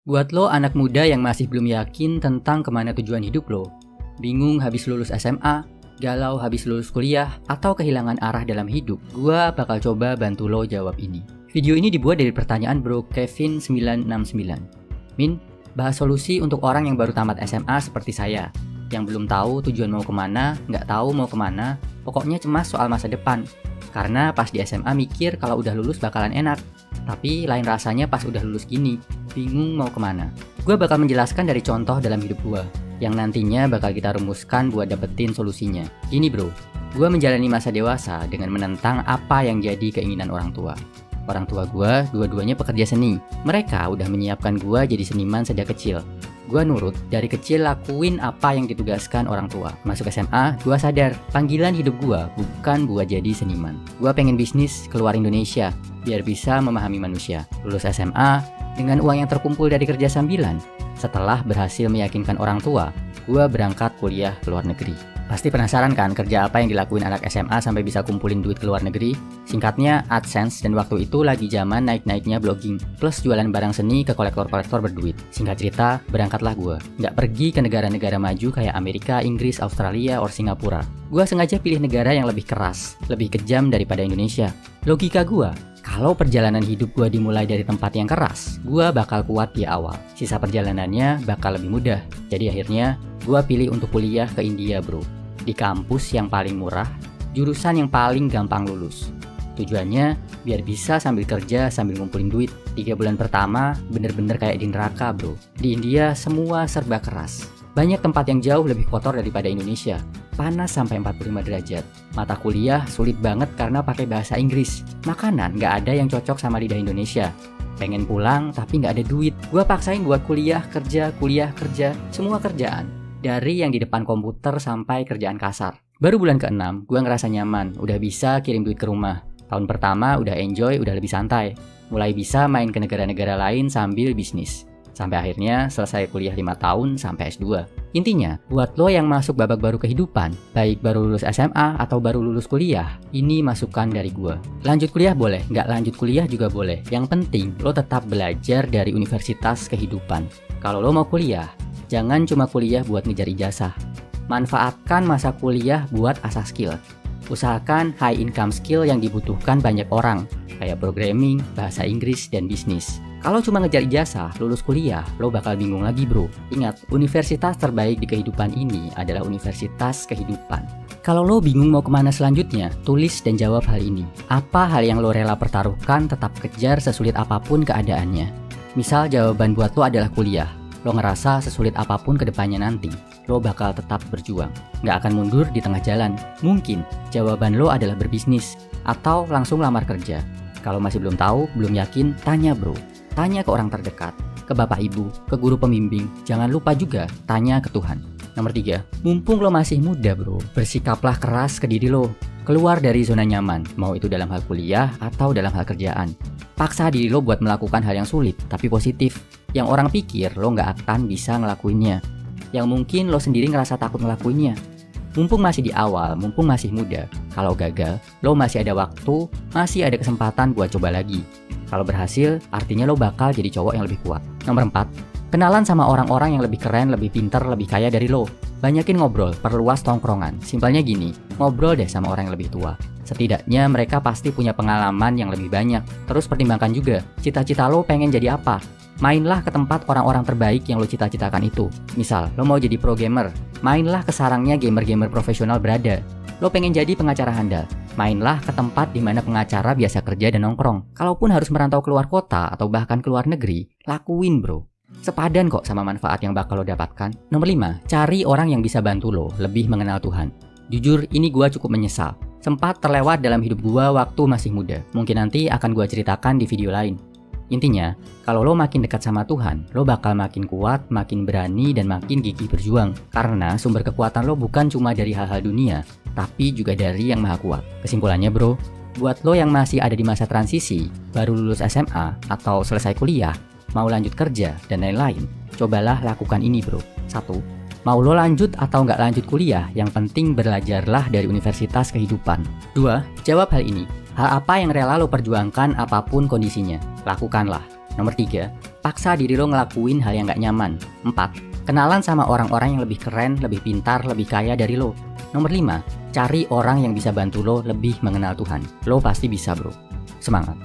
Buat lo anak muda yang masih belum yakin tentang kemana tujuan hidup lo, bingung habis lulus SMA, galau habis lulus kuliah, atau kehilangan arah dalam hidup, gua bakal coba bantu lo jawab ini. Video ini dibuat dari pertanyaan bro Kevin 969. Min, bahas solusi untuk orang yang baru tamat SMA seperti saya, yang belum tahu tujuan mau kemana, nggak tahu mau kemana, pokoknya cemas soal masa depan. Karena pas di SMA mikir kalau udah lulus bakalan enak, tapi lain rasanya pas udah lulus gini, bingung mau kemana. Gue bakal menjelaskan dari contoh dalam hidup gue, yang nantinya bakal kita rumuskan buat dapetin solusinya. Gini bro, gue menjalani masa dewasa dengan menentang apa yang jadi keinginan orang tua. Orang tua gue dua-duanya pekerja seni. Mereka udah menyiapkan gue jadi seniman sejak kecil. Gue nurut, dari kecil lakuin apa yang ditugaskan orang tua. Masuk SMA, gue sadar, panggilan hidup gue bukan buat jadi seniman. Gue pengen bisnis keluar Indonesia, biar bisa memahami manusia. Lulus SMA, dengan uang yang terkumpul dari kerja sambilan, setelah berhasil meyakinkan orang tua, gue berangkat kuliah ke luar negeri. Pasti penasaran kan kerja apa yang dilakuin anak SMA sampai bisa kumpulin duit ke luar negeri? Singkatnya AdSense, dan waktu itu lagi zaman naik-naiknya blogging, plus jualan barang seni ke kolektor-kolektor berduit. Singkat cerita, berangkatlah gue. Nggak pergi ke negara-negara maju kayak Amerika, Inggris, Australia, or Singapura. Gue sengaja pilih negara yang lebih keras, lebih kejam daripada Indonesia. Logika gue, kalau perjalanan hidup gue dimulai dari tempat yang keras, gue bakal kuat di awal. Sisa perjalanannya bakal lebih mudah. Jadi akhirnya, gue pilih untuk kuliah ke India bro. Di kampus yang paling murah, jurusan yang paling gampang lulus. Tujuannya, biar bisa sambil kerja sambil ngumpulin duit. 3 bulan pertama, bener-bener kayak di neraka bro. Di India, semua serba keras. Banyak tempat yang jauh lebih kotor daripada Indonesia. Panas sampai 45 derajat. Mata kuliah sulit banget karena pakai bahasa Inggris. Makanan nggak ada yang cocok sama lidah Indonesia. Pengen pulang tapi nggak ada duit. Gua paksain buat kuliah, kerja, semua kerjaan. Dari yang di depan komputer sampai kerjaan kasar. Baru bulan ke-6, gua ngerasa nyaman. Udah bisa kirim duit ke rumah. Tahun pertama udah enjoy, udah lebih santai. Mulai bisa main ke negara-negara lain sambil bisnis. Sampai akhirnya selesai kuliah 5 tahun sampai S2. Intinya, buat lo yang masuk babak baru kehidupan, baik baru lulus SMA atau baru lulus kuliah, ini masukan dari gua. Lanjut kuliah boleh, nggak lanjut kuliah juga boleh. Yang penting, lo tetap belajar dari universitas kehidupan. Kalau lo mau kuliah, jangan cuma kuliah buat ngejar ijazah. Manfaatkan masa kuliah buat asah skill. Usahakan high income skill yang dibutuhkan banyak orang, kayak programming, bahasa Inggris, dan bisnis. Kalau cuma ngejar ijazah, lulus kuliah, lo bakal bingung lagi bro. Ingat, universitas terbaik di kehidupan ini adalah universitas kehidupan. Kalau lo bingung mau kemana selanjutnya, tulis dan jawab hal ini. Apa hal yang lo rela pertaruhkan tetap kejar sesulit apapun keadaannya? Misal jawaban buat lo adalah kuliah. Lo ngerasa sesulit apapun kedepannya nanti, lo bakal tetap berjuang. Nggak akan mundur di tengah jalan. Mungkin jawaban lo adalah berbisnis, atau langsung lamar kerja. Kalau masih belum tahu, belum yakin, tanya bro. Tanya ke orang terdekat, ke bapak ibu, ke guru pembimbing. Jangan lupa juga tanya ke Tuhan. Nomor 3, mumpung lo masih muda bro, bersikaplah keras ke diri lo. Keluar dari zona nyaman, mau itu dalam hal kuliah atau dalam hal kerjaan. Paksa diri lo buat melakukan hal yang sulit, tapi positif. Yang orang pikir lo nggak akan bisa ngelakuinnya. Yang mungkin lo sendiri ngerasa takut ngelakuinnya. Mumpung masih di awal, mumpung masih muda. Kalau gagal, lo masih ada waktu, masih ada kesempatan buat coba lagi. Kalau berhasil, artinya lo bakal jadi cowok yang lebih kuat. Nomor 4, kenalan sama orang-orang yang lebih keren, lebih pintar, lebih kaya dari lo. Banyakin ngobrol, perluas tongkrongan. Simpelnya gini, ngobrol deh sama orang yang lebih tua. Setidaknya mereka pasti punya pengalaman yang lebih banyak. Terus pertimbangkan juga, cita-cita lo pengen jadi apa? Mainlah ke tempat orang-orang terbaik yang lo cita-citakan itu. Misal, lo mau jadi pro gamer, mainlah ke sarangnya gamer-gamer profesional berada. Lo pengen jadi pengacara handal, mainlah ke tempat di mana pengacara biasa kerja dan nongkrong. Kalaupun harus merantau keluar kota atau bahkan keluar negeri, lakuin bro. Sepadan kok sama manfaat yang bakal lo dapatkan. Nomor 5, cari orang yang bisa bantu lo lebih mengenal Tuhan. Jujur, ini gua cukup menyesal. Sempat terlewat dalam hidup gua waktu masih muda. Mungkin nanti akan gua ceritakan di video lain. Intinya, kalau lo makin dekat sama Tuhan, lo bakal makin kuat, makin berani, dan makin gigih berjuang. Karena sumber kekuatan lo bukan cuma dari hal-hal dunia, tapi juga dari yang maha kuat. Kesimpulannya bro, buat lo yang masih ada di masa transisi, baru lulus SMA, atau selesai kuliah, mau lanjut kerja, dan lain-lain, cobalah lakukan ini bro. 1. Mau lo lanjut atau nggak lanjut kuliah, yang penting belajarlah dari universitas kehidupan. 2. Jawab hal ini. Hal apa yang rela lo perjuangkan apapun kondisinya? Lakukanlah. Nomor 3, paksa diri lo ngelakuin hal yang gak nyaman. 4, kenalan sama orang-orang yang lebih keren, lebih pintar, lebih kaya dari lo. Nomor 5, cari orang yang bisa bantu lo lebih mengenal Tuhan. Lo pasti bisa bro. Semangat.